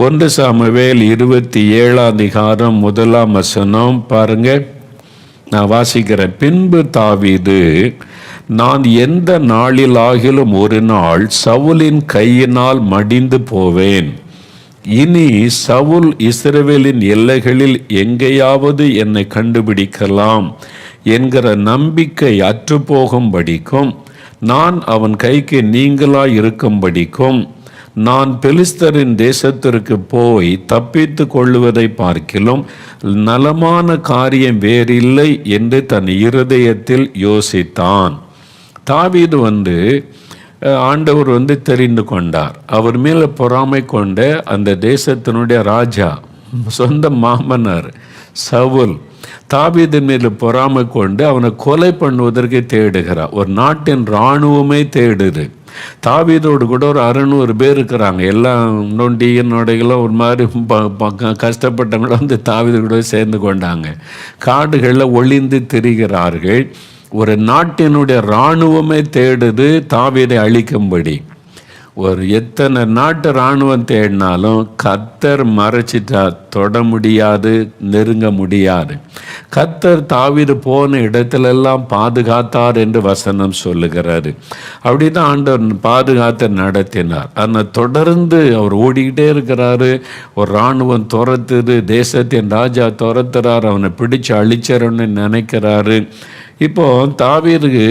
1 Samuel 27 1 பாருங்க, நான் வாசிக்கிறேன். பின்பு தாவீது, நான் எந்த நாளிலாகிலும் ஒரு நாள் சவுலின் கையினால் மடிந்து போவேன். இனி சவுல் இஸ்ரவேலின் எல்லைகளில் எங்கேயாவது என்னை கண்டுபிடிக்கலாம் என்கிற நம்பிக்கை அற்றுப்போகும்படிக்கும், நான் அவன் கைக்கு நீங்களாய் இருக்கும்படிக்கும், நான் பெலிஸ்தரின் தேசத்திற்கு போய் தப்பித்து கொள்ளுவதை பார்க்கிலும் நலமான காரியம் வேறில்லை என்று தன் இருதயத்தில் யோசித்தான். தாவீது ஆண்டவர் தெரிந்து கொண்டார். அவர் மேலே பொறாமை கொண்ட அந்த தேசத்தினுடைய ராஜா, சொந்த மாமனார் சவுல், தாவீதின் மேலே பொறாமை கொண்டு அவனை கொலை பண்ணுவதற்கு தேடுகிறார். ஒரு நாட்டின் இராணுவமே தேடுது. தாவீதோடு கூட ஒரு 600 பேர் இருக்கிறாங்க. எல்லாம் நொண்டிகளும் ஒரு மாதிரி கஷ்டப்பட்டவங்களும் தாவீது கூட சேர்ந்து கொண்டாங்க. காடுகளில் ஒளிந்து திரிகிறார்கள். ஒரு நாட்டினுடைய இராணுவமே தேடுது தாவீதை அழிக்கும்படி. ஒரு எத்தனை நாட்டு இராணுவம் தேடினாலும் கர்த்தர் மறைச்சிட்டா, தொட முடியாது, நெருங்க முடியாது. கர்த்தர் தாவீது போன இடத்திலெல்லாம் பாதுகாத்தார் என்று வசனம் சொல்லுகிறாரு. அப்படிதான் ஆண்டவர் பாதுகாத்து நடத்தினார். ஆனால் தொடர்ந்து அவர் ஓடிக்கிட்டே இருக்கிறாரு. ஒரு இராணுவம் துரத்துது, தேசத்தின் ராஜா துரத்துறார், அவனை பிடிச்சு அழிச்சரன்னு நினைக்கிறாரு. இப்போ தாவீதுக்கு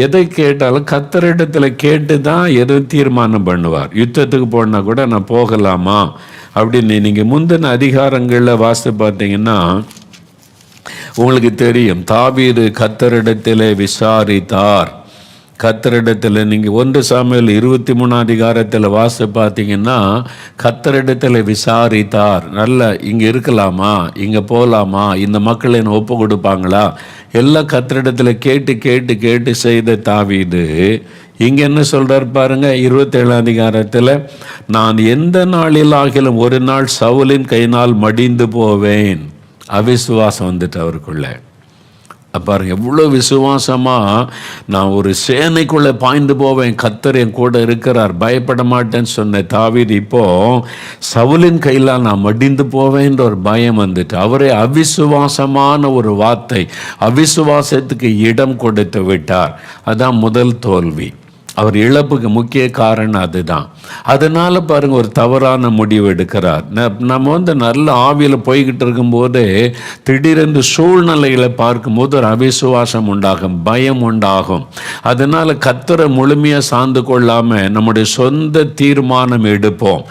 எதை கேட்டாலும் கர்த்தரிடத்தில் கேட்டு தான் எதுவும் தீர்மானம் பண்ணுவார். யுத்தத்துக்கு போனால் கூட நான் போகலாமா அப்படின்னு நீங்கள் முந்தின அதிகாரங்களில் வாசித்து பார்த்தீங்கன்னா உங்களுக்கு தெரியும். தாவீது கர்த்தரிடத்தில் விசாரித்தார். கர்த்தரிடத்தில் நீங்கள் 1 சாமுவேல் 23 வாசித்து பார்த்தீங்கன்னா கர்த்தரிடத்தில் விசாரித்தார். நல்ல இங்கே இருக்கலாமா, இங்கே போகலாமா, இந்த மக்கள் என்ன ஒப்பு கொடுப்பாங்களா, எல்லாம் கர்த்தரிடத்தில் கேட்டு கேட்டு கேட்டு செய்த தாவீது இங்கே என்ன சொல்கிறார் பாருங்க. 27 நான் எந்த நாளிலாகிலும் ஒரு நாள் சவுலின் கையினால் மடிந்து போவேன். அவிசுவாசம் அவருக்குள்ள பாருங்க, எவ்வளோ விசுவாசமாக நான் ஒரு சேனைக்குள்ளே பாய்ந்து போவேன், கர்த்தர் என் கூட இருக்கிறார், பயப்பட மாட்டேன்னு சொன்ன தாவீது இப்போ சவுலின் கையில் நான் மடிந்து போவேன்ற ஒரு பயம் அவரே அவிசுவாசமான ஒரு வார்த்தை, அவிசுவாசத்துக்கு இடம் கொடுத்து விட்டார். அதான் முதல் தோல்வி. அவர் இழப்புக்கு முக்கிய காரணம் அதுதான். அதனால் பாருங்கள், ஒரு தவறான முடிவு எடுக்கிறார். நம்ம நல்ல ஆவியில் போய்கிட்டு இருக்கும்போது திடீரென்று சூழ்நிலைகளை பார்க்கும்போது ஒரு அவிசுவாசம் உண்டாகும், பயம் உண்டாகும். அதனால் கர்த்தரை முழுமையாக சார்ந்து கொள்ளாமல் நம்முடைய சொந்த தீர்மானம் எடுப்போம்,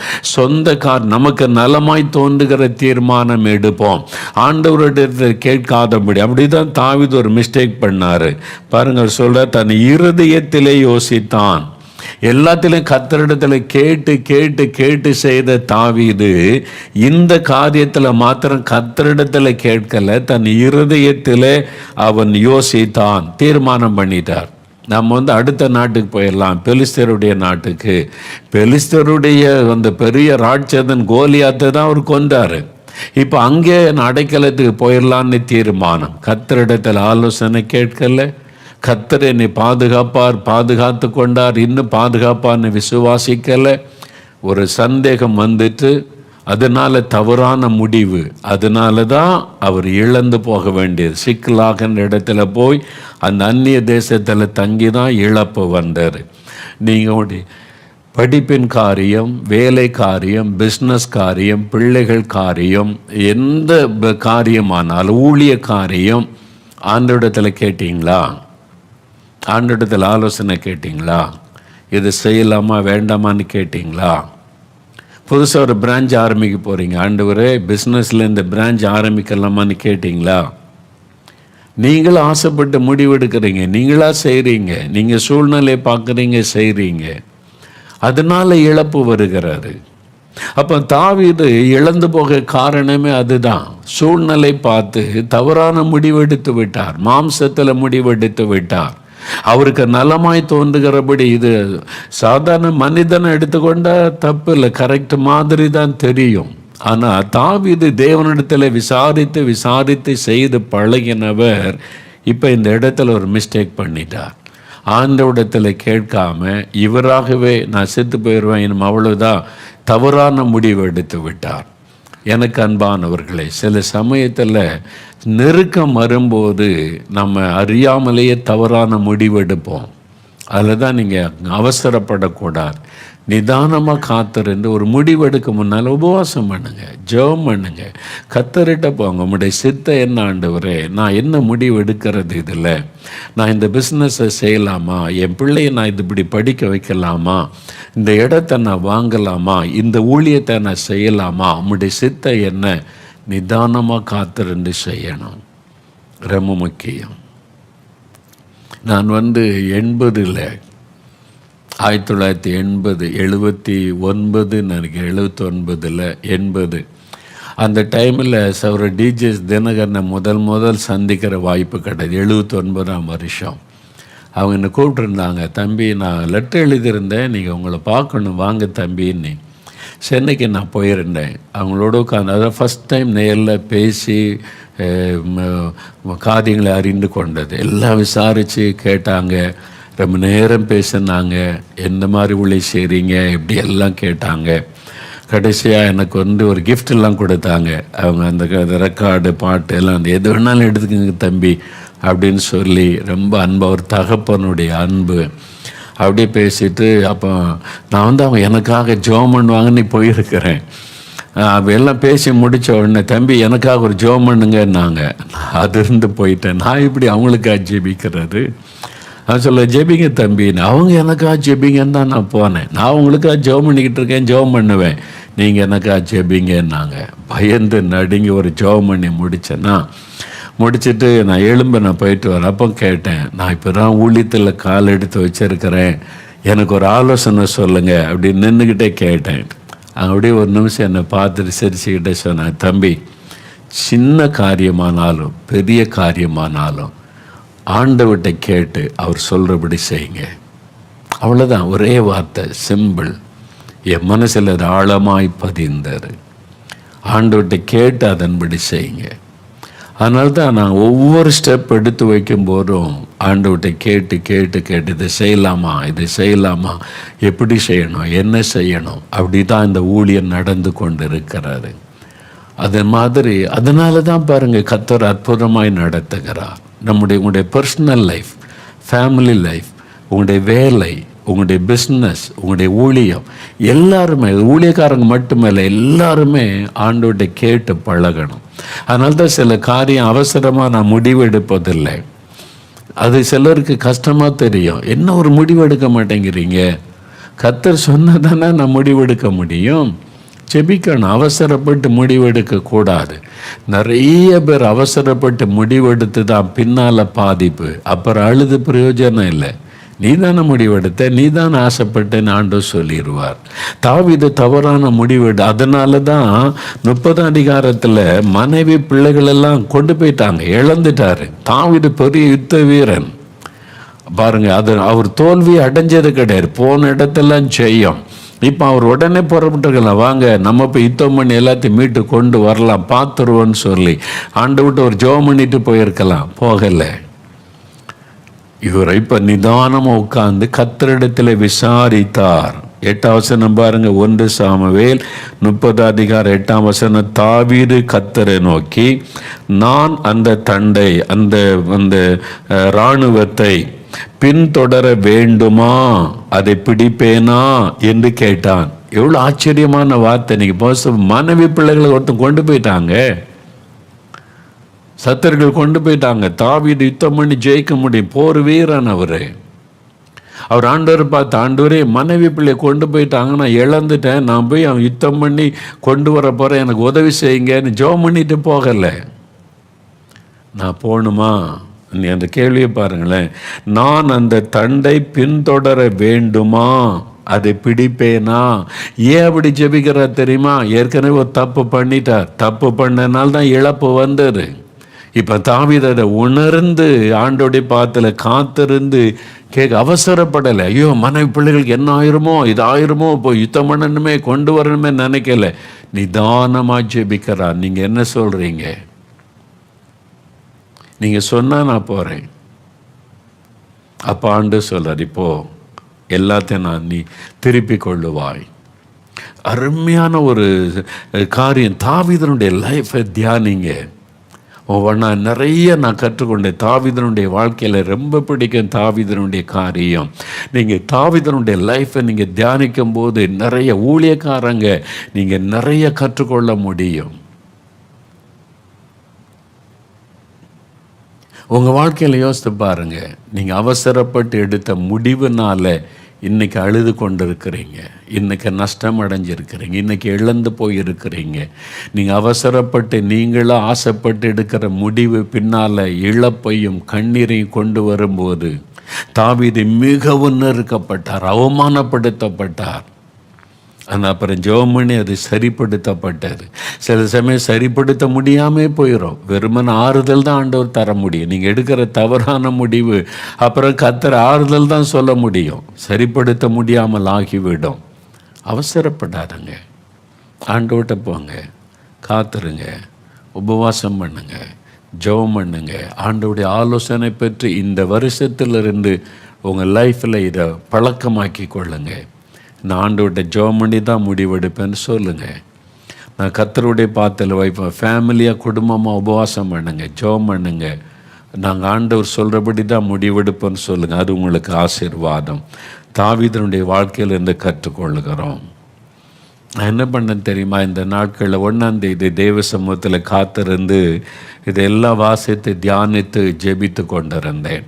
நமக்கு நலமாய் தோன்றுகிற தீர்மானம் எடுப்போம், ஆண்டவரிடத்தை கேட்காதபடி. அப்படிதான் தாவீது ஒரு மிஸ்டேக் பண்ணார் பாருங்கள். சொல்ற தன் இருதயத்திலே யோசித்தான். எல்லாத்திலும் கர்த்தரிடத்தில் கேட்டு கேட்டு கேட்டு செய்த தாவீது இந்த காரியத்தில் மாத்திரம் கர்த்தரிடத்தில் கேட்கல, தன் இருதயத்தில் அவன் யோசித்தான், தீர்மானம் பண்ணிட்டார். நம்ம அடுத்த நாட்டுக்கு போயிடலாம், பெலிஸ்தருடைய நாட்டுக்கு. பெலிஸ்தருடைய அந்த பெரிய ராட்சதன் கோலியாத்தை தான் அவர் கொண்டார். இப்போ அங்கே அடைக்கலத்துக்கு போயிடலான்னு தீர்மானம். கர்த்தரிடத்தில் ஆலோசனை கேட்கல. கர்த்தர் என்னை பாதுகாத்து கொண்டார், இன்னும் பாதுகாப்பான்னு விசுவாசிக்கலை. ஒரு சந்தேகம் அதனால தவறான முடிவு. அதனால தான் அவர் இழந்து போக வேண்டியது. சிக்கலாகின்ற இடத்துல போய் அந்த அந்நிய தேசத்தில் தங்கி தான் இழப்பு வந்தார். நீங்கள் படிப்பின் காரியம், வேலை காரியம், பிஸ்னஸ் காரியம், பிள்ளைகள் காரியம், எந்த காரியமானாலும் ஊழிய காரியம் ஆண்டவரிடத்தில் கேட்டீங்களா? ஆண்டவரிடத்தில் ஆலோசனை கேட்டிங்களா? இது செய்யலாமா வேண்டாமான்னு கேட்டிங்களா? புதுசாக ஒரு பிரான்ச் ஆரம்பிக்க போகிறீங்க, ஆண்டவரே பிஸ்னஸில் இந்த பிரான்ச் ஆரம்பிக்கலாமான்னு கேட்டிங்களா? நீங்களும் ஆசைப்பட்டு முடிவெடுக்கிறீங்க, நீங்களாக செய்கிறீங்க, நீங்கள் சூழ்நிலையை பார்க்குறீங்க, செய்கிறீங்க, அதனால் இழப்பு வருகிறாரு. அப்போ தாவீது இழந்து போக காரணமே அதுதான். சூழ்நிலை பார்த்து தவறான முடிவெடுத்து விட்டார், மாம்சத்தில் முடிவெடுத்து விட்டார். அவருக்கு நலமாய் தோன்றுகிறபடி, இது சாதாரண மனிதனை எடுத்துக்கொண்டால் தப்பு இல்லை, கரெக்ட் மாதிரி தான் தெரியும். ஆனால் தாவீது தேவனிடத்தில் விசாரித்து விசாரித்து செய்து பழகினவர் இப்போ இந்த இடத்துல ஒரு மிஸ்டேக் பண்ணிட்டார். ஆண்டவரிடத்தில் கேட்காம இவராகவே நான் செத்து போயிடுவேன், அவ்வளோதான், தவறான முடிவு எடுத்து விட்டார். எனக்கு அன்பானவர்களே, சில சமயத்தில் நெருக்கம் வரும்போது நம்ம அறியாமலேயே தவறான முடிவு எடுப்போம். அதில் தான் நீங்கள் அவசரப்படக்கூடாது. நிதானமாக காத்திருந்து ஒரு முடிவெடுக்க முன்னால் உபவாசம் பண்ணுங்க, ஜெபம் பண்ணுங்க, கத்தரிட்ட போங்க. உங்களுடைய சித்த என்ன ஆண்டவரே, நான் என்ன முடிவு எடுக்கிறது, இதில் நான் இந்த பிஸ்னஸை செய்யலாமா, என் பிள்ளையை நான் இது இப்படி படிக்க வைக்கலாமா, இந்த இடத்த நான் வாங்கலாமா, இந்த ஊழியத்தை நான் செய்யலாமா, உங்களுடைய சித்த என்ன, நிதானமாக காத்திருந்து செய்யணும். ரொம்ப முக்கியம். நான் 1979 நினைக்கிறேன், 79 அந்த டைமில் சௌர டிஜிஎஸ் தினகரனை முதல் சந்திக்கிற வாய்ப்பு கிடையாது. 79ஆம் வருஷம் அவங்க என்னை கூப்பிட்டுருந்தாங்க. தம்பி, நான் லெட்டர் எழுதியிருந்தேன், நீங்கள் உங்களை பார்க்கணும், வாங்க தம்பின்னு. சென்னைக்கு நான் போயிருந்தேன். அவங்களோட உட்காந்து அதான் ஃபஸ்ட் டைம் நேரில் பேசி காரியங்களை அறிந்து கொண்டது. எல்லாம் விசாரித்து கேட்டாங்க, ரொம்ப நேரம் பேசினாங்க. எந்த மாதிரி ஊழிய செய்கிறீங்க, இப்படி எல்லாம் கேட்டாங்க. கடைசியாக எனக்கு ஒரு கிஃப்டெல்லாம் கொடுத்தாங்க. அவங்க அந்த ரெக்கார்டு பாட்டு எல்லாம் எது வேணாலும் எடுத்துக்கோங்க தம்பி அப்படின்னு சொல்லி ரொம்ப அன்பு, ஒரு தகப்பனுடைய அன்பு அப்படியே பேசிட்டு, அப்போ நான் அவங்க எனக்காக ஜெபம் பண்ணுவாங்கன்னு போயிருக்கிறேன். எல்லாம் பேசி முடித்த உடனே, தம்பி எனக்காக ஒரு ஜெபம் பண்ணுங்கன்னாங்க. அது இருந்து போயிட்டேன். நான் இப்படி அவங்களுக்காக ஜெபிக்கிறது, நான் சொல்ல ஜெபிங்க தம்பின்னு. அவங்க எனக்காக ஜெபிங்கன்னு தான் நான் போனேன். நான் அவங்களுக்காக ஜெபம் பண்ணிக்கிட்டு இருக்கேன், ஜெபம் பண்ணுவேன், நீங்கள் எனக்காக ஜெபிங்கன்னாங்க. பயந்து நடுங்கி ஒரு ஜெபம் பண்ணி முடிச்சுட்டு நான் போயிட்டு வரேன். அப்போ கேட்டேன், நான் இப்போ தான் ஊழியத்தில் கால் எடுத்து வச்சுருக்கிறேன், எனக்கு ஒரு ஆலோசனை சொல்லுங்கள் அப்படின்னு நின்றுக்கிட்டே கேட்டேன். அப்படியே ஒரு நிமிஷம் என்னை பார்த்துட்டு சிரிச்சுக்கிட்டே சொன்னேன், தம்பி, சின்ன காரியமானாலும் பெரிய காரியமானாலும் ஆண்டவர்கிட்ட கேட்டு அவர் சொல்கிறபடி செய்யுங்க. அவ்வளோதான், ஒரே வார்த்தை, சிம்பிள். என் மனசில் அது ஆழமாய் பதிந்தார். ஆண்டவர்கிட்ட கேட்டு அதன்படி செய்யுங்க. அதனால தான் நான் ஒவ்வொரு ஸ்டெப் எடுத்து வைக்கும்போதும் ஆண்டவர்கிட்ட கேட்டு இதை செய்யலாமா, எப்படி செய்யணும், என்ன செய்யணும், அப்படி தான் இந்த ஊழியம் நடந்து கொண்டு இருக்கிறாரு. அது மாதிரி அதனால தான் பாருங்கள், கர்த்தர் அற்புதமாய் நடத்துகிறார். உங்களுடைய பர்சனல் லைஃப், ஃபேமிலி லைஃப், உங்களுடைய வேலை, உங்களுடைய பிஸ்னஸ், உங்களுடைய ஊழியம், எல்லாருமே, ஊழியக்காரங்க மட்டுமல்ல, எல்லாருமே ஆண்டவர்கிட்ட கேட்டு பழகணும். அதனால தான் சில காரியம் அவசரமாக நான் முடிவு எடுப்பதில்லை. அது சிலருக்கு கஷ்டமாக தெரியும். என்ன ஒரு முடிவு எடுக்க மாட்டேங்கிறீங்க, கர்த்தர் சொன்னதானே நான் முடிவெடுக்க முடியும். ஜெபிக்கணும், அவசரப்பட்டு முடிவெடுக்கக்கூடாது. நிறைய பேர் அவசரப்பட்டு முடிவெடுத்து தான் பின்னால் பாதிப்பு. அப்புறம் அழுது பிரயோஜனம் இல்லை. நீ தானே முடிவெடுத்த, நீ தானே ஆசைப்பட்டேன்னு ஆண்டவர் சொல்லிடுவார். தாவீது தவறான முடிவெடு. அதனால தான் 30ஆம் அதிகாரத்தில் மனைவி பிள்ளைகள் எல்லாம் கொண்டு போயிட்டாங்க, இழந்துட்டாரு. தாவீது பெரிய யுத்த வீரன் பாருங்க. அவர் தோல்வி அடைஞ்சது கிடையாது, போன இடத்தெல்லாம் செய்யும். இப்போ அவர் உடனே புறப்பட்டுருக்கலாம், வாங்க நம்ம இப்போ யுத்தம் பண்ணி எல்லாத்தையும் மீட்டு கொண்டு வரலாம், பார்த்துருவோன்னு சொல்லி ஆண்டவர்கிட்ட ஒரு ஜெபம் பண்ணிட்டு போயிருக்கலாம், போகலை. இவர் இப்போ நிதானமாக உட்கார்ந்து கர்த்தரிடத்தில் விசாரித்தார். 8ஆம் வசனம் பாருங்க, 1 சாமுவேல் 30ஆம் அதிகாரம் 8ஆம் வசனம். தாவீது கர்த்தரை நோக்கி, நான் அந்த தண்டை, அந்த இராணுவத்தை பின்தொடர வேண்டுமா, அதை பிடிப்பேனா என்று கேட்டான். எவ்வளோ ஆச்சரியமான வார்த்தை. இன்னைக்கு மனைவி பிள்ளைகளை ஒருத்தன் கொண்டு போயிட்டாங்க, சத்தர்கள் கொண்டு போயிட்டாங்க. தாவீது யுத்தம் பண்ணி ஜெயிக்க முடியும், போர் வீரன் அவர் ஆண்டவர் பார்த்து, ஆண்டவரே மனைவி பிள்ளையை கொண்டு போயிட்டாங்க, நான் இழந்துட்டேன், நான் போய் அவன் யுத்தம் பண்ணி கொண்டு வர போகிறேன், எனக்கு உதவி செய்யுங்கன்னு ஜெபம் பண்ணிட்டு போகலை. நான் போகணுமா, நீ அந்த கேள்வியை பாருங்களேன். நான் அந்த தண்டை பின்தொடர வேண்டுமா, அதை பிடிப்பேனா? ஏன் அப்படி ஜெபிக்கிறார் தெரியுமா? ஏற்கனவே ஒரு தப்பு பண்ணிட்டார், தப்பு பண்ணனால தான் இழப்பு வந்தது. இப்போ தாவீது அதை உணர்ந்து ஆண்டோடைய பாத்துல காத்திருந்து அவசரப்படலை. ஐயோ மனைவி பிள்ளைகளுக்கு என்ன ஆயிருமோ, இது ஆயிருமோ, இப்போ யுத்தம் பண்ணணுமே, கொண்டு வரணுமே நினைக்கல. நிதானமாக ஜெபிக்கிறார். நீங்கள் என்ன சொல்கிறீங்க? நீங்கள் சொன்னால் நான் போகிறேன். அப்போ ஆண்டு சொல்கிறார், இப்போ எல்லாத்தையும் நீ திருப்பி கொள்ளுவாய். அருமையான ஒரு காரியம். தாவீதனுடைய லைஃப்பை தியானிங்க. நான் நிறைய கற்றுக்கொண்டேன். தாவீதனுடைய வாழ்க்கையில் ரொம்ப பிடிக்கும் தாவீதனுடைய காரியம். நீங்கள் தாவீதனுடைய லைஃப்பை நீங்கள் தியானிக்கும் போது நிறைய ஊழியக்காரங்க நீங்கள் நிறைய கற்றுக்கொள்ள முடியும். உங்கள் வாழ்க்கையில் யோசித்து பாருங்கள். நீங்கள் அவசரப்பட்டு எடுத்த முடிவுனால் இன்றைக்கி அழுது கொண்டு இருக்கிறீங்க, இன்றைக்கி நஷ்டம் அடைஞ்சிருக்கிறீங்க, இன்றைக்கி இழந்து போயிருக்கிறீங்க. நீங்கள் அவசரப்பட்டு நீங்களாக ஆசைப்பட்டு எடுக்கிற முடிவு பின்னால் இழப்பையும் கண்ணீரையும் கொண்டு வரும்போது தாவீது மிகவும் நெருக்கப்பட்டார், அவமானப்படுத்தப்பட்டார். ஆனால் அப்புறம் ஜெபம் பண்ணி அது சரிப்படுத்தப்பட்டது. சில சமயம் சரிப்படுத்த முடியாமல் போயிடும். வெறுமன ஆறுதல் தான் ஆண்டவர் தர முடியும். நீங்கள் எடுக்கிற தவறான முடிவு அப்புறம் கர்த்தர் ஆறுதல் தான் சொல்ல முடியும், சரிப்படுத்த முடியாமல் ஆகிவிடும். அவசரப்படாதுங்க, ஆண்டவர்கிட்ட போங்க, காத்துருங்க, உபவாசம் பண்ணுங்க, ஜெபம் பண்ணுங்க. ஆண்டவருடைய ஆலோசனை பெற்று இந்த வருஷத்திலிருந்து உங்கள் லைஃப்பில் இதை பழக்கமாக்கி கொள்ளுங்க. நான் ஆண்டவர்கிட்ட ஜெபம் பண்ணி தான் முடிவெடுப்பேன்னு சொல்லுங்கள். நான் கர்த்தருடைய பாத்தில் வைப்பேன். ஃபேமிலியாக குடும்பமாக உபவாசம் பண்ணுங்க, ஜெபம் பண்ணுங்க. நாங்கள் ஆண்டவர் சொல்கிறபடி தான் முடிவெடுப்போன்னு சொல்லுங்கள். அது உங்களுக்கு ஆசீர்வாதம். தாவீதனுடைய வாழ்க்கையில் இருந்து கற்றுக்கொள்கிறோம். நான் என்ன பண்ணேன்னு தெரியுமா? இந்த நாட்களில் 1ஆம் தேதி தேவ சமூகத்தில் காத்திருந்து இதெல்லாம் வாசித்து தியானித்து ஜெபித்து கொண்டிருந்தேன்.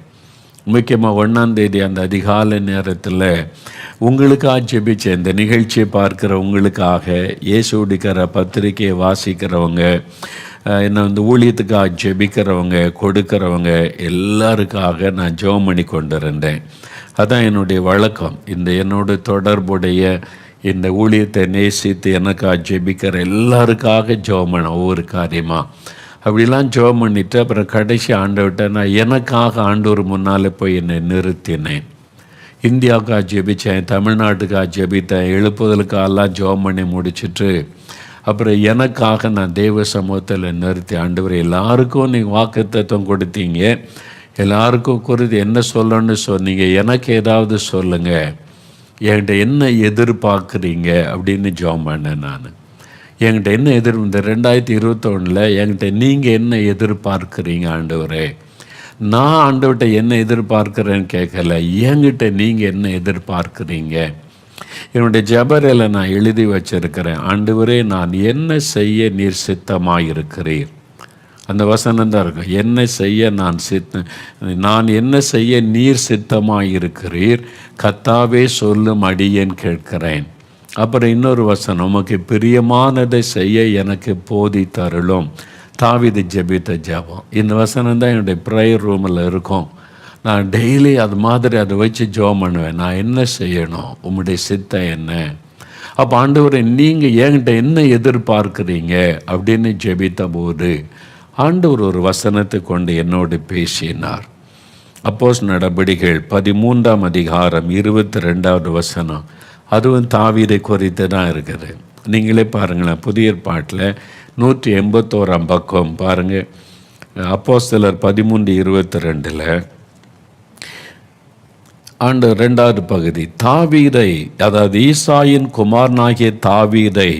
முக்கியமாக 1ஆம் தேதி அந்த அதிகாலை நேரத்தில் உங்களுக்காக ஜெபிச்சேன். இந்த நிகழ்ச்சியை பார்க்குற உங்களுக்காக, இயேசுடிக்கிற பத்திரிக்கையை வாசிக்கிறவங்க, என்னை ஊழியத்துக்காக ஜெபிக்கிறவங்க, கொடுக்கிறவங்க எல்லாருக்காக நான் ஜெபம் பண்ணி கொண்டிருந்தேன். அதான் என்னுடைய வழக்கம். இந்த என்னோட தொடர்புடைய இந்த ஊழியத்தை நேசித்து எனக்காக ஜெபிக்கிற எல்லாருக்காக ஜெபம் பண்ண ஒவ்வொரு காரியமாக அப்படிலாம் ஜெபம் பண்ணிவிட்டு அப்புறம் கடைசி ஆண்டவர்கிட்ட நான் எனக்காக ஆண்டவர் முன்னால் போய் என்னை நிறுத்தினேன். இந்தியாவுக்காக ஜெபித்தேன், தமிழ்நாட்டுக்காக ஜெபித்தேன், எழுப்புதலுக்காகலாம் ஜெபம் பண்ணி முடிச்சுட்டு அப்புறம் எனக்காக நான் தெய்வ சமூகத்தில் நிறுத்தி, ஆண்டவர் எல்லாருக்கும் நீங்கள் வாக்குத்தத்தம் கொடுத்தீங்க, எல்லாருக்கும் குறித்து என்ன சொல்லணும்னு சொன்னீங்க, எனக்கு ஏதாவது சொல்லுங்கள், என்கிட்ட என்ன எதிர்பார்க்குறீங்க அப்படின்னு ஜெபம் பண்ணேன். நான் என்கிட்ட என்ன இந்த 2021 என்கிட்ட நீங்கள் என்ன எதிர்பார்க்குறீங்க ஆண்டவரே? நான் ஆண்டவர்கிட்ட என்ன எதிர்பார்க்குறேன்னு கேட்கல, என்கிட்ட நீங்கள் என்ன எதிர்பார்க்குறீங்க? என்னுடைய ஜெபரையில் நான் எழுதி வச்சிருக்கிறேன், ஆண்டவரே நான் என்ன செய்ய நீர் சித்தமாக இருக்கிறீர். அந்த வசனம் தான் இருக்கும், என்ன செய்ய நான் என்ன செய்ய நீர் சித்தமாக இருக்கிறீர், கர்த்தாவே சொல்லும் அடியேன் கேட்கிறேன். அப்புறம் இன்னொரு வசனம், உமக்கு பிரியமானதை செய்ய எனக்கு போதி தருளும். தாவீது ஜெபித்த ஜெபம். இந்த வசனம் தான் என்னுடைய ப்ரேயர் ரூமில் இருக்கும். நான் டெய்லி அது மாதிரி அதை வச்சு ஜெபம் பண்ணுவேன். நான் என்ன செய்யணும், உம்முடைய சித்தம் என்ன? அப்போ ஆண்டவரே நீங்கள் என்கிட்ட என்ன எதிர்பார்க்குறீங்க அப்படின்னு ஜெபித்த போது ஆண்டவர் ஒரு வசனத்தை கொண்டு என்னோடு பேசினார். அப்போஸ்தலர் நடபடிகள் 13ஆம் அதிகாரம் 22வது வசனம். அதுவும் தாவீதை குறித்து தான் இருக்குது. நீங்களே பாருங்களேன், புதிய ஏற்பாட்டில் 181ஆம் பக்கம் பாருங்கள். அப்போஸ்தலர் 13:22 ஆண்டவர் 2வது பகுதி, தாவீதை, அதாவது ஈசாயின் குமாரனாகிய தாவீதை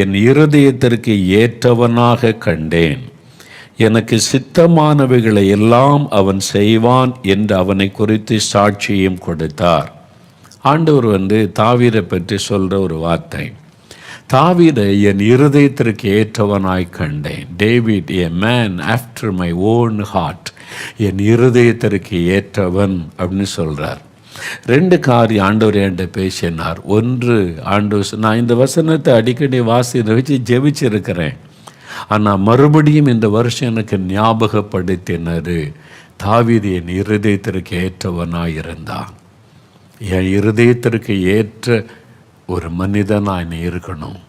என் இருதயத்திற்கு ஏற்றவனாக கண்டேன், எனக்கு சித்தமானவைகளை எல்லாம் அவன் செய்வான் என்று அவனை குறித்து சாட்சியும் கொடுத்தார். ஆண்டவர் தாவீதை பற்றி சொல்கிற ஒரு வார்த்தை, தாவீதை என் இருதயத்திற்கு ஏற்றவனாய் கண்டேன். David a man after my own heart, என் இருதயத்திற்கு ஏற்றவன் அப்படின்னு சொல்கிறார். 2 காரியம் ஆண்டவர் என்கிட்ட பேசினார். ஒன்று, ஆண்டவர், நான் இந்த வசனத்தை அடிக்கடி வாசிதை வச்சு ஜெபிச்சிருக்கிறேன், ஆனால் மறுபடியும் இந்த வருஷம் எனக்கு ஞாபகப்படுத்தினது, தாவீது என் இருதயத்திற்கு ஏற்றவனாய் இருந்தான். என் இருதயத்திற்கு ஏற்ற ஒரு மனிதனாக என்னை இருக்கணும்,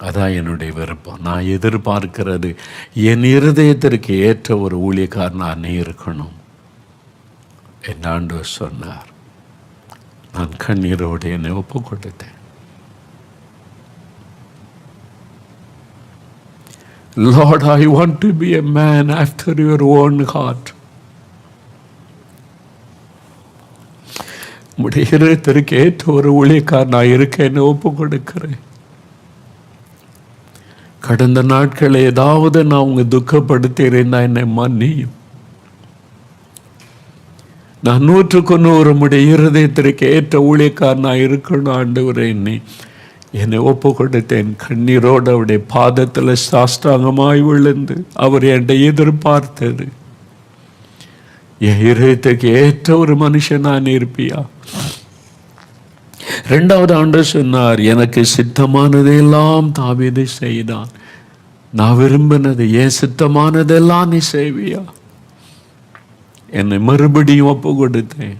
அதான் என்னுடைய விருப்பம். நான் எதிர்பார்க்கிறது என் இருதயத்திற்கு ஏற்ற ஒரு ஊழியக்காரனாக என்னை இருக்கணும் என் ஆண்டவர் சொன்னார். நான் கண்ணீரோடு என்னை ஒப்பு கொடுத்தேன். Lord, I want to be a man after your own heart. உடைய இருதயத்திற்கு ஏற்ற ஒரு ஊழியக்காரன் நான் இருக்க என்னை ஒப்பு கொடுக்கிறேன். கடந்த நாட்களை ஏதாவது நான் உங்க துக்கப்படுத்தியிருந்தா என்னை மன்னியும். நான் 100% உம்முடைய இருதயத்திற்கு ஏற்ற ஊழியக்காரனாக இருக்கணும் ஆண்டவரே. என்னை ஒப்பு கொடுத்தேன். கண்ணீரோடு அவருடைய பாதத்தில் சாஷ்டாங்கமாய் விழுந்து அவர் என்னை எதிர்பார்த்தது, என் இருதயத்துக்கு ஏற்ற ஒரு மனுஷன் நான் இருப்பியா? 2வது ஆண்டவர் சொன்னார், எனக்கு சித்தமானதெல்லாம் தாவீது செய்தான். நான் விரும்பினது என் சித்தமானதெல்லாம் நீ செய்வியா? என்னை மறுபடியும் ஒப்பு கொடுத்தேன்.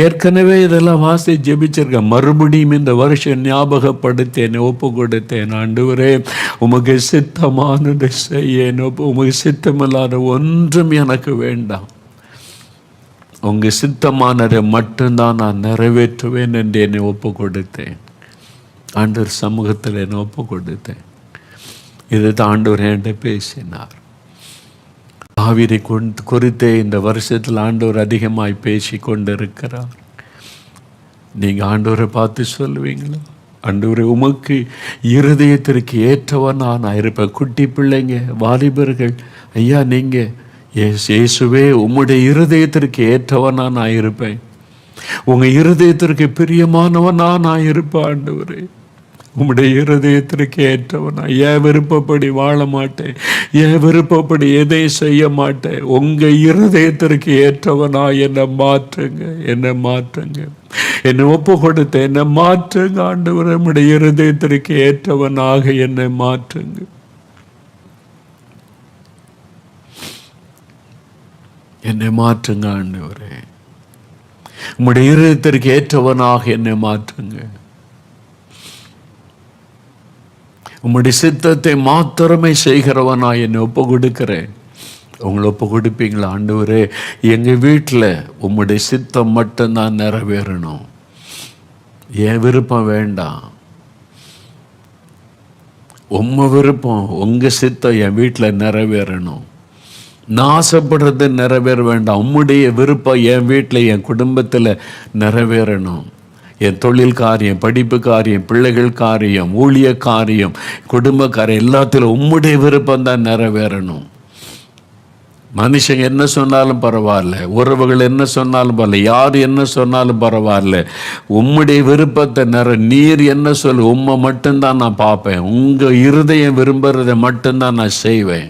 ஏற்கனவே இதெல்லாம் வாசி ஜெபிச்சிருக்கேன். மறுபடியும் இந்த வருஷம் ஞாபகப்படுத்தி என்னை ஒப்பு கொடுத்தேன். ஆண்டவரே, உமக்கு சித்தமானதை செய்ய, உமக்கு சித்தமில்லாத ஒன்றும் எனக்கு வேண்டாம், உங்க சித்தமானதை மட்டும்தான் நான் நிறைவேற்றுவேன் என்று என்னை ஒப்பு கொடுத்தேன். ஆண்டவர் சமூகத்தில் என்னை ஒப்பு கொடுத்தேன். இதுதான் ஆண்டவர் என்கிட்ட பேசினார். தாவீதை குறித்தே இந்த வருஷத்தில் ஆண்டவர் அதிகமாய் பேசி கொண்டிருக்கிறார். நீங்கள் ஆண்டவரை பார்த்து சொல்லுவீங்களா? ஆண்டவரை, உமக்கு இருதயத்திற்கு ஏற்றவன் நான் இருப்பேன். குட்டி பிள்ளைங்க, வாலிபர்கள், ஐயா நீங்கள் இயேசுவே உம்முடைய இருதயத்திற்கு ஏற்றவனா நான் இருப்பேன், உங்கள் இருதயத்திற்கு பிரியமானவனா நான் இருப்பேன். ஆண்டவரே, உம்முடைய இருதயத்திற்கு ஏற்றவனா, என் விருப்பப்படி வாழ மாட்டேன், என் விருப்பப்படி எதையும் செய்ய மாட்டேன், உங்க இருதயத்திற்கு ஏற்றவனா என்னை மாற்றுங்க, என்னை மாற்றுங்க, என்னை ஒப்பு கொடுத்த என்னை மாற்றுங்க. ஆண்டவரே, உம்முடைய இருதயத்திற்கு ஏற்றவனாக என்னை மாற்றுங்க. என்னை மாற்றுங்க ஆண்டவரே, உம்முடைய இருதயத்திற்கு ஏற்றவனாக என்னை மாற்றுங்க. உம்முடைய சித்தத்தை மாத்திரமே செய்கிறவனா என்னை ஒப்பு கொடுக்கிறேன். உங்களை ஒப்பு கொடுப்பீங்களா? ஆண்டவரே, எங்கள் வீட்டில் உம்முடைய சித்தம் மட்டும்தான் நிறைவேறணும், என் விருப்பம் வேண்டாம், உம்ம விருப்பம், உங்கள் சித்தம் என் வீட்டில் நிறைவேறணும். நான் ஆசைப்படுறது நிறைவேற வேண்டாம், உம்முடைய விருப்பம் என் வீட்டில் என் குடும்பத்தில் நிறைவேறணும். என் தொழில் காரியம், படிப்பு காரியம், பிள்ளைகள் காரியம், ஊழிய காரியம், குடும்ப காரியம் எல்லாத்திலும் உம்முடைய விருப்பம் தான் நிறைவேறணும். மனுஷங்க என்ன சொன்னாலும் பரவாயில்ல, உறவுகள் என்ன சொன்னாலும் பரவாயில்ல, யார் என்ன சொன்னாலும் பரவாயில்ல, உம்முடைய விருப்பத்தை நீர் என்ன சொல்லு, உம்மை மட்டும்தான் நான் பார்ப்பேன், உங்கள் இருதயம் விரும்புகிறதை மட்டும்தான் நான் செய்வேன்.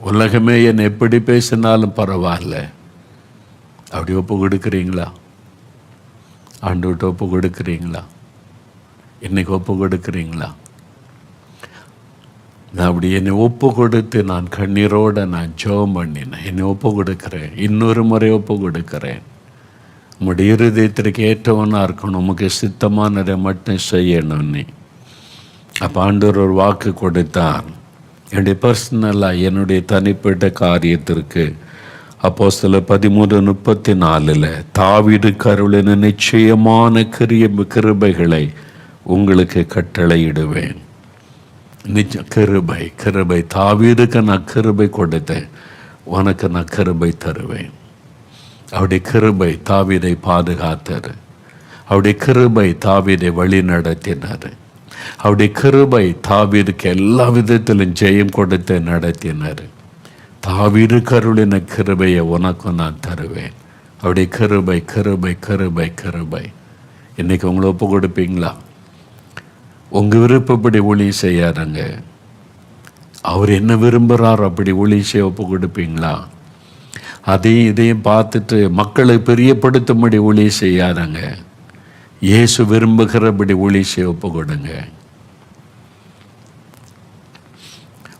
உலகமே என்னை எப்படி பேசினாலும் பரவாயில்ல. அப்படி ஒப்பு கொடுக்குறீங்களா? ஆண்டவர்கிட்ட ஒப்பு கொடுக்குறீங்களா? இன்னைக்கு ஒப்பு கொடுக்குறீங்களா? நான் அப்படி என்னை ஒப்பு கொடுத்து நான் கண்ணீரோடு நான் ஜெபம் பண்ணினேன். என்னை ஒப்பு கொடுக்குறேன், இன்னொரு முறை ஒப்பு கொடுக்குறேன். உம்முடைய இருதயத்திற்கு ஏற்றவனாக இருக்கணும், உமக்கு சித்தமானதை மட்டும் செய்யணும். நீ அப்போ ஆண்டவர் ஒரு வாக்கு கொடுத்தார். என்னுடைய பர்சனலாக என்னுடைய தனிப்பட்ட காரியத்திற்கு அப்போஸ்தலர் 13:34 தாவீது அருளின நிச்சயமான கிருபைகளை உங்களுக்கு கட்டளையிடுவேன். கிருபை தாவீதுக்கு நான் கிருபை கொடுத்தேன், உனக்கு நான் கிருபை தருவேன். அவருடைய கிருபை தாவீதை பாதுகாத்தார், அவருடைய கிருபை தாவீதை வழி நடத்தினார், அவருடைய கிருபை தாவீதுக்கு எல்லா விதத்திலும் ஜெயம் கொடுத்து நடத்தினார். தாவீது அருளின கிருபையை உனக்கும் நான் தருவேன். அவருடைய கிருபை கிருபை கிருபை கிருபை. இன்னைக்கு உங்களை ஒப்பு கொடுப்பீங்களா? உங்கள் விருப்பப்படி ஊழியம் செய்யாதங்க, அவர் என்ன விரும்புகிறார் அப்படி ஊழியம் செய்ய ஒப்பு கொடுப்பீங்களா? அதையும் இதையும் பார்த்துட்டு மக்களை பிரியப்படுத்தும்படி ஊழியம் செய்யாதங்க, இயேசு விரும்புகிறபடி ஊழியம் செய்ய ஒப்பு கொடுங்க.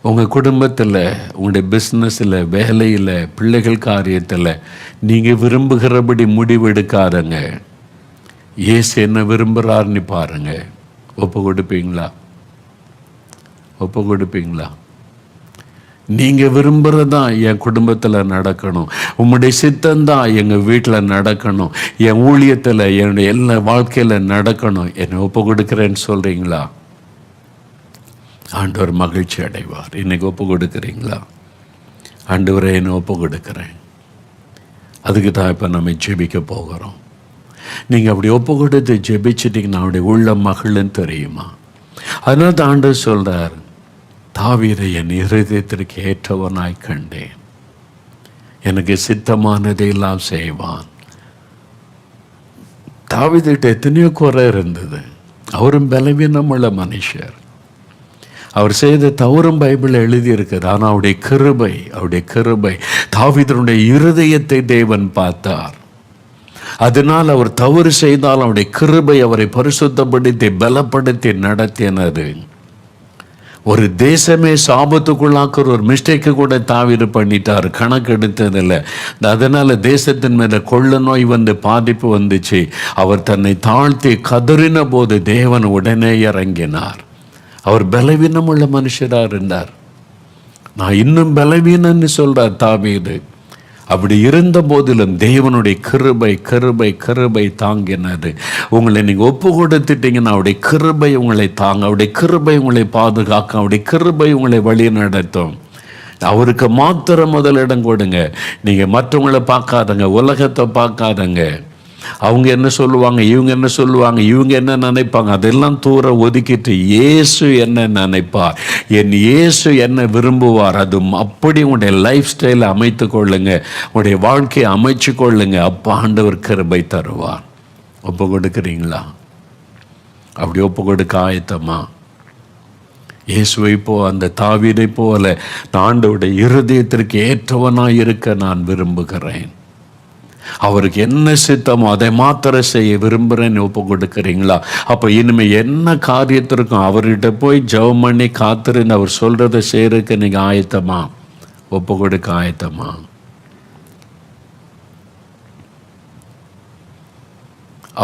உங்கள் குடும்பத்தில், உங்களுடைய பிஸ்னஸில், வேலையில், பிள்ளைகள் காரியத்தில் நீங்கள் விரும்புகிறபடி முடிவு எடுக்காதங்க. இயேசு என்ன விரும்புகிறாருன்னு பாருங்கள். ஒப்பு கொடுப்பீங்களா? ஒப்பு கொடுப்பீங்களா? நீங்கள் விரும்புகிறதான் என் குடும்பத்தில் நடக்கணும், உம்முடைய சித்தந்தான் எங்கள் வீட்டில் நடக்கணும், என் ஊழியத்தில், என்னுடைய எல்லா வாழ்க்கையில் நடக்கணும், என்னை ஒப்பு கொடுக்குறேன்னு சொல்கிறீங்களா? ஆண்டவர் மகிழ்ச்சி அடைவார். இன்னைக்கு ஒப்பு கொடுக்குறீங்களா? ஆண்டவரை என்னை ஒப்பு கொடுக்குறேன். அதுக்கு தான் இப்போ நம்ம ஜெபிக்க போகிறோம். நீங்கள் அப்படி ஒப்பு கொடுத்து ஜெபிச்சிட்டிங்கன்னா அவருடைய உள்ள மகிழ்ன்னு தெரியுமா? அதனால தான் ஆண்டவர் சொல்றார், தாவீதை என் இருதயத்திற்கு ஏற்றவனாய் கண்டேன், எனக்கு சித்தமானதை எல்லாம் செய்வான். தாவீதுகிட்ட எத்தனையோ குறை இருந்தது. அவரும் பலவீனமுள்ள மனுஷர். அவர் செய்த தவறும் பைபிள் எழுதி இருக்குது. ஆனால் அவருடைய கிருபை தாவீதுடைய இருதயத்தை தேவன் பார்த்தார். அதனால் அவர் தவறு செய்தால் அவருடைய கிருபை அவரை பரிசுத்தப்படுத்தி பலப்படுத்தி நடத்தினது. ஒரு தேசமே சாபத்துக்குள்ளாக்குற ஒரு மிஸ்டேக்கு கூட தாவீது பண்ணிட்டார், கணக்கு எடுத்ததில்லை. அதனால தேசத்தின் மேல கொள்ள நோய் வந்து பாதிப்பு வந்துச்சு. அவர் தன்னை தாழ்த்தி கதறின போது தேவன் உடனே இறங்கினார். அவர் பலவீனமுள்ள மனுஷராக இருந்தார். நான் இன்னும் பலவீனன்னு சொல்றார் தாவீது. அப்படி இருந்த போதிலும் தேவனுடைய கிருபை தாங்கினது. உங்களை நீங்கள் ஒப்பு கொடுத்துட்டீங்கன்னா அவருடைய கிருபை உங்களை தாங்க, அவருடைய கிருபை உங்களை பாதுகாக்கும், அவருடைய கிருபை உங்களை வழி நடத்தும். அவருக்கு மாத்திரம் முதலிடம் கொடுங்க. நீங்கள் மற்றவங்களை பார்க்காதங்க, உலகத்தை பார்க்காதங்க. அவங்க என்ன சொல்லுவாங்க, இவங்க என்ன சொல்லுவாங்க, இவங்க என்ன நினைப்பாங்க, அதெல்லாம் தூர ஒதுக்கிட்டு இயேசு என்ன நினைப்பார், என் இயேசு என்ன விரும்புவார், அது அப்படி உங்களுடைய லைஃப் ஸ்டைலை அமைத்து கொள்ளுங்க, உங்களுடைய வாழ்க்கையை அமைச்சு கொள்ளுங்க. அப்போ ஆண்டவர் கிருபை தருவார். ஒப்பு கொடுக்குறீங்களா? அப்படி ஒப்பு கொடுக்க ஆயத்தமா? இயேசுவை அந்த தாவீதை போல ஆண்டவருடைய இருதயத்திற்கு ஏற்றவனாய் இருக்க நான் விரும்புகிறேன். அவருக்கு என்ன சித்தமோ அதை மாத்திரம் செய்ய விரும்புகிறேன்னு ஒப்பு கொடுக்குறீங்களா? அப்போ இனிமேல் என்ன காரியத்திற்கும் அவர்கிட்ட போய் ஜெபம் பண்ணி காத்திருந்து அவர் சொல்கிறத செய்கிறதுக்கு நீங்கள் ஆயத்தமா? ஒப்பு கொடுக்க ஆயத்தமா?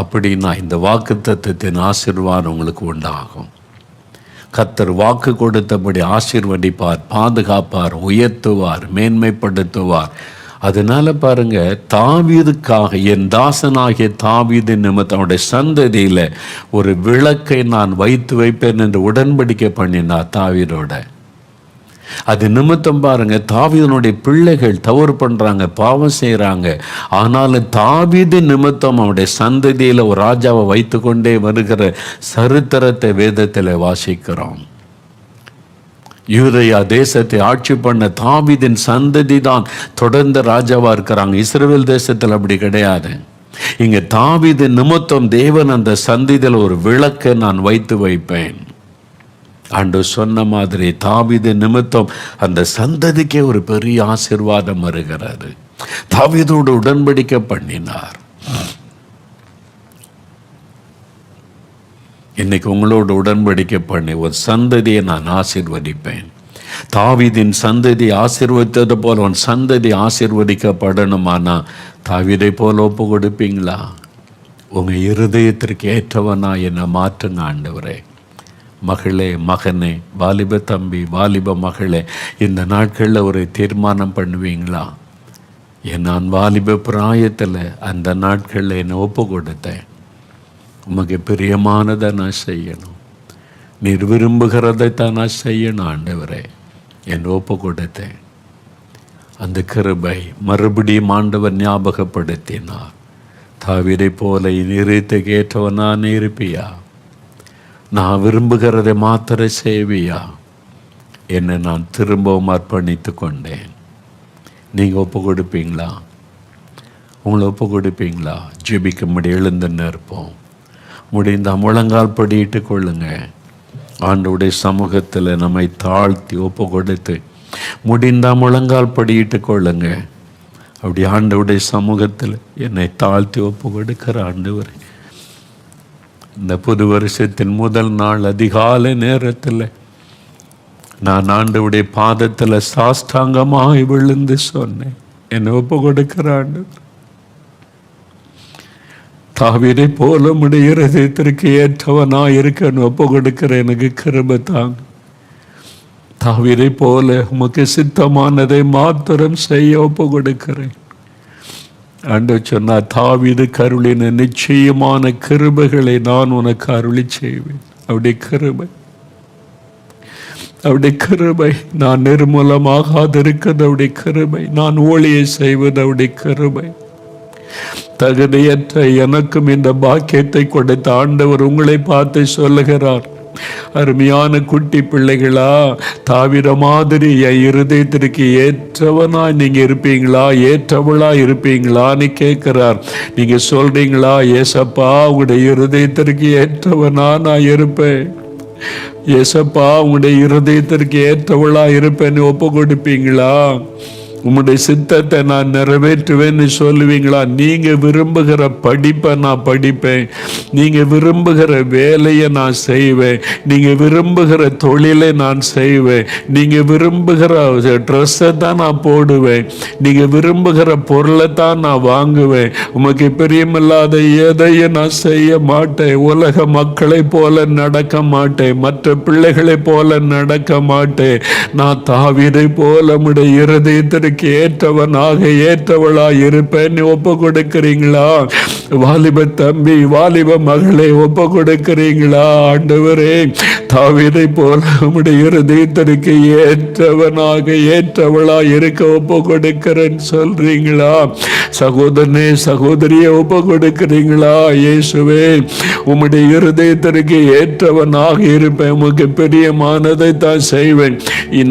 அப்படின்னா இந்த வாக்குத்தத்தத்தின் ஆசீர்வாதம் உங்களுக்கு உண்டாகும். கர்த்தர் வாக்கு கொடுத்தபடி ஆசீர்வதிப்பார், பாதுகாப்பார், உயர்த்துவார், மேன்மைப்படுத்துவார். அதனால பாருங்க, தாவீதுக்காக என் தாசனாகிய தாவீது நிமித்தம் அவருடைய சந்ததியில் ஒரு விளக்கை நான் வைத்து வைப்பேன் என்று உடன்படிக்கை பண்ணினார் தாவீதோட. அது நிமித்தம் பாருங்க, தாவீதனுடைய பிள்ளைகள் தவறு பண்றாங்க, பாவம் செய்யறாங்க. ஆனாலும் தாவீது நிமித்தம் அவருடைய சந்ததியில் ஒரு ராஜாவை வைத்து கொண்டே வருகிற சரித்திரத்தை வேதத்தில் வாசிக்கிறோம். யூதேயா தேசத்தை ஆட்சி பண்ண தாவீதின் சந்ததி தான் தொடர்ந்து ராஜாவா இருக்கிறாங்க. இஸ்ரவேல் தேசத்தில் அப்படி கிடையாது. இங்க தாவீது நிமித்தம் தேவன் அந்த சந்ததியில் ஒரு விளக்கை நான் வைத்து வைப்பேன். ஆண்டவர் சொன்ன மாதிரி தாவீது நிமித்தம் அந்த சந்ததிக்கே ஒரு பெரிய ஆசீர்வாதம் வருகிறது. தாவீதோடு உடன்படிக்கை பண்ணினார். இன்னைக்கு உங்களோட உடன்படிக்கை பண்ணி ஒரு சந்ததியை நான் ஆசீர்வதிப்பேன். தாவீதின் சந்ததி ஆசீர்வதித்தது போல உன் சந்ததி ஆசீர்வதிக்கப்படணுமானா தாவீதை போல ஒப்பு கொடுப்பீங்களா? உங்க இருதயத்திற்கு ஏற்றவனா என்னை மாற்றுங்க ஆண்டவரே. மகளே, மகனே, வாலிப தம்பி, வாலிப மகளே, இந்த நாட்களில் ஒரு தீர்மானம் பண்ணுவீங்களா? நான் வாலிப பிராயத்தில் அந்த நாட்களில் என்னை ஒப்பு கொடுத்தேன். உமக்கு பிரியமானதை நான் செய்யணும், நீர் விரும்புகிறதைத்தான் நான் செய்யணும் ஆண்டவரே, என் ஒப்பு கொடுத்தேன். அந்த கிருபை மறுபடியும் ஆண்டவர் ஞாபகப்படுத்தினார். தாவீதை போல இருதயத்துக்கு ஏற்றவனான் இருப்பியா? நான் விரும்புகிறதை மாத்திர செய்வியா? என்னை நான் திரும்பவும் அர்ப்பணித்து கொண்டேன். நீங்கள் ஒப்பு கொடுப்பீங்களா? உங்களை ஒப்பு கொடுப்பீங்களா? ஜெபிக்கும்படி எழுந்துன்னு இருப்போம். முடிந்த முழங்கால் படியிட்டு கொள்ளுங்க. ஆண்டவருடைய சமூகத்தில் நம்மை தாழ்த்தி ஒப்பு கொடுத்து முடிந்த முழங்கால் படியிட்டு கொள்ளுங்க. அப்படி ஆண்டவருடைய சமூகத்தில் என்னை தாழ்த்தி ஒப்பு கொடுக்கிற ஆண்டவர், இந்த புது வருஷத்தின் முதல் நாள் அதிகாலை நேரத்தில் நான் ஆண்டவருடைய பாதத்தில் சாஷ்டாங்கமாய் விழுந்து சொன்னேன், என்னை ஒப்பு கொடுக்கிற ஆண்டவர். தாவீதை போல உம்முடைய இருதயத்திற்கு ஏற்றவனா இருக்க ஒப்பு கொடுக்கிற எனக்கு கிருபை தாங்க. தாவீதை போல உமக்கு சித்தமானதை மாத்திரம் செய்ய ஒப்பு கொடுக்கிறேன். ஆண்டவர் சொன்னார், தாவீது கருளின நிச்சயமான கிருபைகளை நான் உனக்கு அருளி செய்வேன். அவருடைய கிருபை நான் நிர்மூலமாகாதிருக்கிறது அவருடைய கிருபை, நான் ஊழியை செய்வது அவருடைய கிருபை. தகுதியற்ற எனக்கும் இந்த பாக்கியத்தை கொடுத்த ஆண்டவர் உங்களை பார்த்து சொல்லுகிறார், அருமையான குட்டி பிள்ளைகளா, தாவீத மாதிரி என் இருதயத்திற்கு ஏற்றவனா நீங்க இருப்பீங்களா, ஏற்றவளா இருப்பீங்களான்னு கேட்கிறார். நீங்க சொல்றீங்களா, ஏசப்பா உங்களுடைய இருதயத்திற்கு ஏற்றவனா நான் இருப்பேன், ஏசப்பா உங்களுடைய இருதயத்திற்கு ஏற்றவளா இருப்பேன்னு ஒப்பு கொடுப்பீங்களா? உம்முடைய சித்தத்தை நான் நிறைவேற்றுவேன்னு சொல்லுவீங்களா? நீங்க விரும்புகிற படிப்பை நான் படிப்பேன், நீங்க விரும்புகிற வேலையை நான் செய்வேன், நீங்க விரும்புகிற தொழிலை நான் செய்வேன், நீங்க விரும்புகிற ட்ரெஸ்ஸை தான் நான் போடுவேன், நீங்க விரும்புகிற பொருளை தான் நான் வாங்குவேன். உமக்கு பிரியமில்லாத எதையும் நான் செய்ய மாட்டேன். உலக மக்களை போல நடக்க மாட்டேன், மற்ற பிள்ளைகளை போல நடக்க மாட்டேன். நான் தாவீதை போல உம்முடைய இருதயத்திற்கு ஏற்றவனாக ஏற்றவளா இருப்பேன்னு ஒப்பு கொடுக்கிறீங்களா? வாலிப தம்பி, வாலிப மகளை ஒப்பு கொடுக்கிறீங்களா? ஆண்டவரே, தாவீதை போல உம்முடைய இருதயத்திற்கு ஏற்றவனாக ஏற்றவளா இருக்க ஒப்பு கொடுக்கிறேன்னு சொல்றீங்களா? சகோதரனே, சகோதரியை ஒப்பு கொடுக்கிறீங்களா? இயேசுவே, உம்முடைய இருதயத்திற்கு ஏற்றவனாக இருப்பேன், உமக்கு பிரியமானதை தான் செய்வேன்.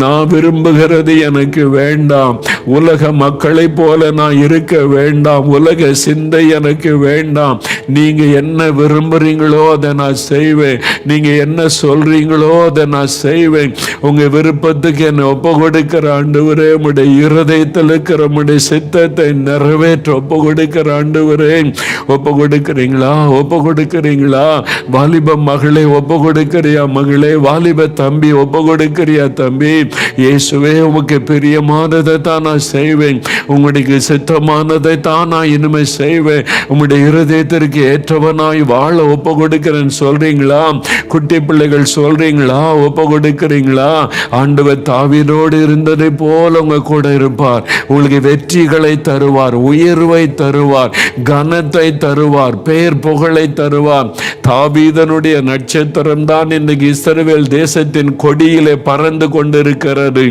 நான் விரும்புகிறது எனக்கு வேண்டாம், உலக மக்களை போல நான் இருக்க வேண்டாம், உலக சிந்தை எனக்கு வேண்டாம். நீங்க என்ன விரும்புறீங்களோ அதை நான் செய்வேன், நீங்க என்ன சொல்றீங்களோ அதை நான் செய்வேன். உங்க விருப்பத்துக்கு என்னை ஒப்பு கொடுக்கிற ஆண்டவரே, உம்முடைய இருதயத்தில் இருக்கிற உம்முடைய சித்தத்தை நிறைவேற்ற ஒப்பு கொடுக்கிற ஆண்டவரே, ஒப்பு கொடுக்கிறீங்களா? ஒப்பு கொடுக்கிறீங்களா? வாலிப மகளை ஒப்பு கொடுக்கிறியா மகளே? வாலிப தம்பி ஒப்பு கொடுக்கிறியா தம்பி? இயேசுவே, உமக்கு பிரியமானதை தான் நான் செய்வேன், உங்களுக்கு சித்தமானதை தான் நான் இனிமே செய்வேன். உம்முடைய இருதயத்திற்கு ஏற்றவனாய் வாழ ஒப்பு கொடுக்கிறேன்னு சொல்றீங்களா? குட்டி பிள்ளைகள் சொல்றீங்களா? ஒப்பு கொடுக்கிறீங்களா? ஆண்டவர் தாவீதோடு இருந்ததை போல உங்க கூட இருப்பார். உங்களுக்கு வெற்றிகளை தருவார், உயர்வை தருவார், கனத்தை தருவார், பெயர் புகழை தருவார். தாவீதனுடைய நட்சத்திரம் தான் இன்றைக்கு இஸ்ரவேல் தேசத்தின் கொடியிலே பறந்து கொண்டிருக்கிறது.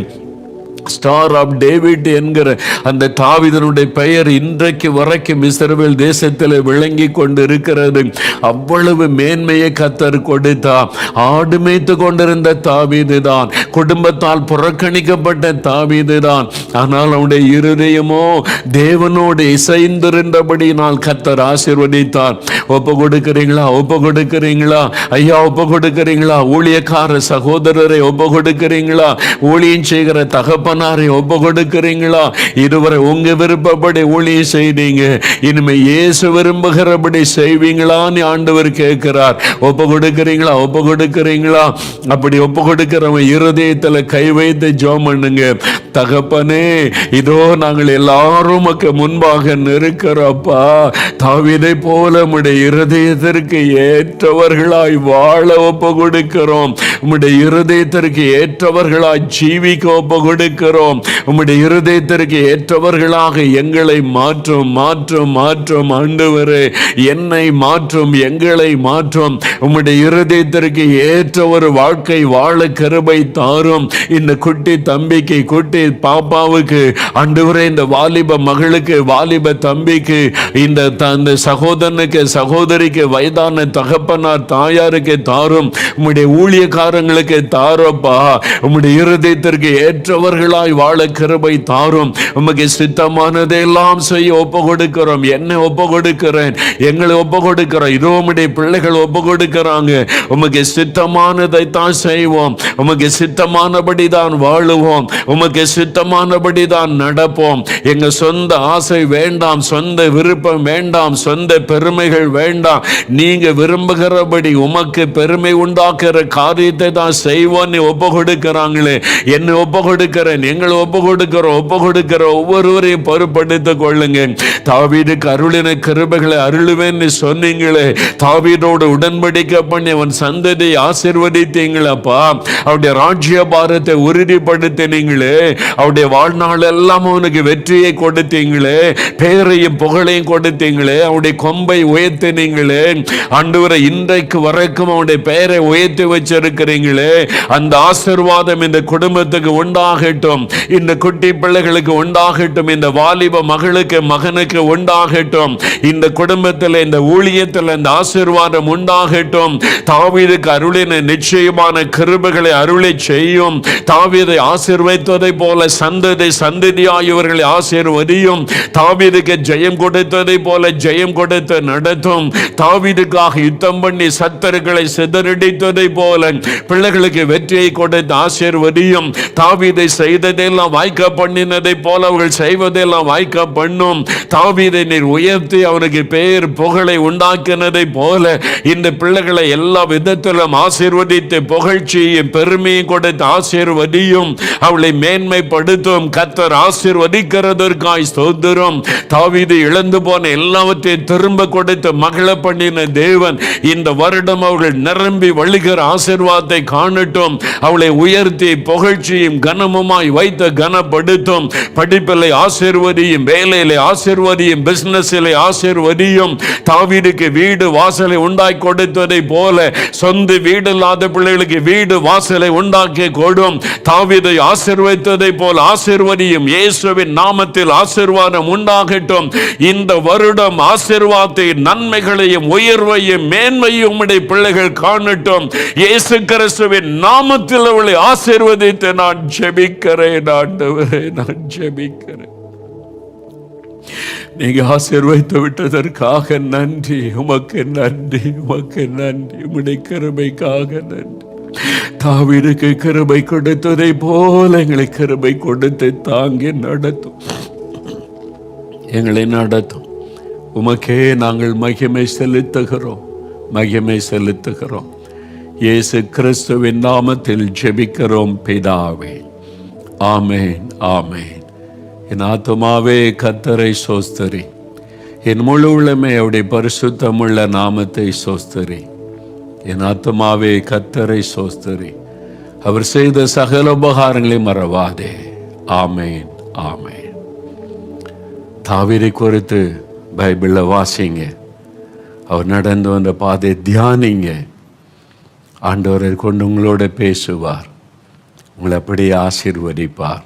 ஸ்டார் ஆஃப் டேவிட் என்கிற அந்த தாவீதனுடைய பெயர் இன்றைக்கு வரைக்கும் இஸ்ரவேல் தேசத்தில் விளங்கி கொண்டு இருக்கிறது. அவ்வளவு மேன்மையை கர்த்தர் கொடுத்தார். ஆடு மேய்த்து கொண்டிருந்த தாவீது தான், குடும்பத்தால் புறக்கணிக்கப்பட்ட தாவீது தான். ஆனால் அவனுடைய இருதயமோ தேவனோடு இசைந்திருந்தபடியினால் கர்த்தர் ஆசீர்வதித்தார். ஒப்பு கொடுக்கிறீங்களா? ஒப்பு கொடுக்கிறீங்களா? ஐயா, ஒப்பு கொடுக்கிறீங்களா? ஊழியக்கார சகோதரரை ஒப்பு கொடுக்கிறீங்களா? ஊழியம் செய்கிற தகப்பன் ஒப்பு கொடுக்கிறீங்களா? இதுவரை உங்க விருப்பப்படி ஊழியம் செய்தீங்க, இனிமே இயேசு விரும்புகிறபடி செய்வீங்களான்னு ஆண்டவர் கேட்கிறார். ஒப்பு கொடுக்கிறீங்களா? ஒப்பு கொடுக்கிறீங்களா? அப்படி ஒப்பு கொடுக்கிறவங்க இருதயத்தில் கை வைத்து ஜெபம் பண்ணுங்க. தகப்பனே, இதோ நாங்கள் எல்லாரும் முன்பாக நிற்கிறப்பா, தாவீதை போல உம்முடைய இருதயத்திற்கு ஏற்றவர்களாய் வாழ ஒப்பு கொடுக்கிறோம். உம்முடைய இருதயத்திற்கு ஏற்றவர்களாய் ஜீவிக்க ஒப்பு கொடுக்கிறோம். உம்முடைய இருதயத்திற்கு ஏற்றவர்களாக எங்களை மாற்றும், மாற்றும், மாற்றும். ஆண்டவரே, என்னை மாற்றும், எங்களை மாற்றும். உம்முடைய இருதயத்திற்கு ஏற்ற ஒரு வாழ்க்கை வாழ கிருபை தாரும். இந்த குட்டி தம்பிக்கு, குட்டி பாப்பாவுக்கு, ஆண்டவரே, இந்த வாலிப மகளுக்கு, வாலிப தம்பிக்கு, இந்த சகோதரனுக்கு, சகோதரிக்கு, வயதான தகப்பனார் தாயாருக்கு தாரும். உம்முடைய ஊழியக்காரங்களுக்கு தாரப்பா. உம்முடைய இருதயத்திற்கு ஏற்றவர்களாய் வாழ கிருபை தாரும். உமக்கு சித்தமானதெல்லாம் செய்ய ஒப்பு கொடுக்கிறோம். என்னை ஒப்பு கொடுக்கிறேன், எங்களை ஒப்பு கொடுக்கிறோம். இதோ உம்முடைய பிள்ளைகள் ஒப்பு கொடுக்கிறாங்க. உமக்கு சித்தமானதை தான் செய்வோம், உமக்கு சித்தமானபடி தான் வாழுவோம், உமக்கு சித்தமானபடி தான் நடப்போம். எங்க சொந்த ஆசை வேண்டாம், சொந்த விருப்பம் வேண்டாம், சொந்த பெருமைகள் வேண்டாம். நீங்க விரும்புகிறபடி உமக்கு பெருமை உண்டாக்குற காரியத்தை தான் செய்வோம். ஒப்பு கொடுக்கிறாங்களே, என்னை ஒப்பு கொடுக்கிறேன், எங்களை ஒப்பு கொடுக்கிறோம். ஒப்பு கொடுக்கிற ஒவ்வொருவரையும் பொறுப்படுத்திக் கொள்ளுங்க. தாவீதுக்கு அருளின கிருபைகளை அருளுவேன்னு சொன்னீங்களே, தாவீதோடு உடன்படிக்கை பண்ணி அவன் சந்ததியை ஆசீர்வதித்தீங்களப்பா. அவருடைய ராஜ்ய பாரத்தை உறுதிப்படுத்தினீங்களே, அவருடைய வாழ்நாள் எல்லாம் அவனுக்கு வெற்றியை கொடுத்தீங்களே, பேரையும் புகழையும் கொடுத்தீங்களே, அவருடைய கொம்பை உயர்த்தினீங்களே. ஆண்டவரை, இன்றைக்கு வரைக்கும் அவனுடைய பெயரை உயர்த்தி வச்சிருக்கிறீங்களே. அந்த ஆசீர்வாதம் இந்த குடும்பத்துக்கு உண்டாகட்டும். உண்டாகட்டும், இந்த குட்டி பிள்ளைகளுக்கு உண்டாகட்டும், இந்த வாலிப மகளுக்கு மகனுக்கு உண்டாகட்டும், இந்த குடும்பத்தில் இந்த ஊழியத்தில் இந்த ஆசீர்வாதம் உண்டாகட்டும். தாவீதுக்கு அருளின நிச்சயமான கிருபைகளை அருளை செய்யும். தாவீதை ஆசீர்வதித்ததை போல சந்ததியாய் இவர்களை ஆசீர்வதியும். தாவீதுக்கு ஜெயம் கொடுத்ததை போல ஜெயம் கொடுத்து நடத்தும். தாவீதுக்காக யுத்தம் பண்ணி சத்துருக்களை சிதறடித்ததை போல பிள்ளைகளுக்கு வெற்றியை கொடுத்து ஆசீர்வதியும். தாவீதை செய்ததெல்லாம் வாய்க்க பண்ணினதை போல அவர்கள் செய்வதெல்லாம் வாய்க்க பண்ணும். தாவீதை நீர் உயர்த்தி அவனுக்கு பேர் புகழை உண்டாக்கினதை போல இந்த பிள்ளைகளை எல்லா விதத்திலும் ஆசீர்வதித்து புகழ்ச்சியும் பெருமையும் கொடுத்து ஆசீர்வதியும். அவளை மேன்மைப்படுத்தும். கர்த்தர் ஆசீர்வதிக்கிறதற்காய் ஸ்தோத்திரம். தாவீது இழந்து போன எல்லாவற்றையும் திரும்ப கொடுத்து மகிழ பண்ணின தேவன் இந்த வருடம் அவர்கள் நிரம்பி வழிகிற ஆசீர்வாதத்தை காணட்டும். அவளை உயர்த்தி புகழ்ச்சியும் கனமுமாய் வைத்து கனப்படுத்தும். படிப்பிலே ஆசீர்வதியும், வேலையிலே ஆசீர்வதியும், பிசினஸிலே ஆசீர்வதியும். தாவீதுக்கு வீடு வாசலை உண்டாக்கி கொடுத்ததை போல சொந்த வீடு இல்லாத பிள்ளைகளுக்கு வீடு வாசலை உண்டாக்கி கொடும். தாவீதை ஆசீர்வதித்ததை போல ஆசீர்வதியும். இயேசுவின் நாமத்தில் ஆசீர்வாதம் உண்டாகட்டும். இந்த வருடம் ஆசீர்வாதத்தை, நன்மைகளையும் உயர்வையும் மேன்மையும் உம்முடைய பிள்ளைகள் காணட்டும். இயேசு கிறிஸ்துவின் நாமத்தில் அவளை ஆசீர்வதித்து நான் ஜெபிக்கிறேன். ஆண்டவரே, நான் ஜெபிக்கிறேன். நீங்க ஆசீர்வதித்து விட்டதற்காக நன்றி. உமக்கு நன்றி, உமக்கு நன்றி. உம்முடைய கிருபைக்காக நன்றி. தாவீதுக்கு கிருபை கொடுத்ததை போல எங்களை கிருபை கொடுத்து தாங்கி நடத்தும், எங்களை நடத்தும். உமக்கே நாங்கள் மகிமை செலுத்துகிறோம், மகிமை செலுத்துகிறோம். இயேசு கிறிஸ்துவின் நாமத்தில் ஜெபிக்கிறோம் பிதாவே. ஆமேன், ஆமேன். என் ஆத்துமாவே கர்த்தரை சோஸ்தரி, என் முழு உள்ளமே அவருடைய பரிசுத்தமுள்ள நாமத்தை சோஸ்தரி. என் ஆத்துமாவே கர்த்தரை சோஸ்தரி, அவர் செய்த சகல உபகாரங்களை மறவாதே. ஆமேன், ஆமேன். தாவீதை குறித்து பைபிள வாசிங்க, அவர் நடந்து வந்த பாதை தியானிங்க. ஆண்டவரை கொண்டு உங்களோட பேசுவார், உங்களை அப்படியே ஆசீர்வதிப்பார்.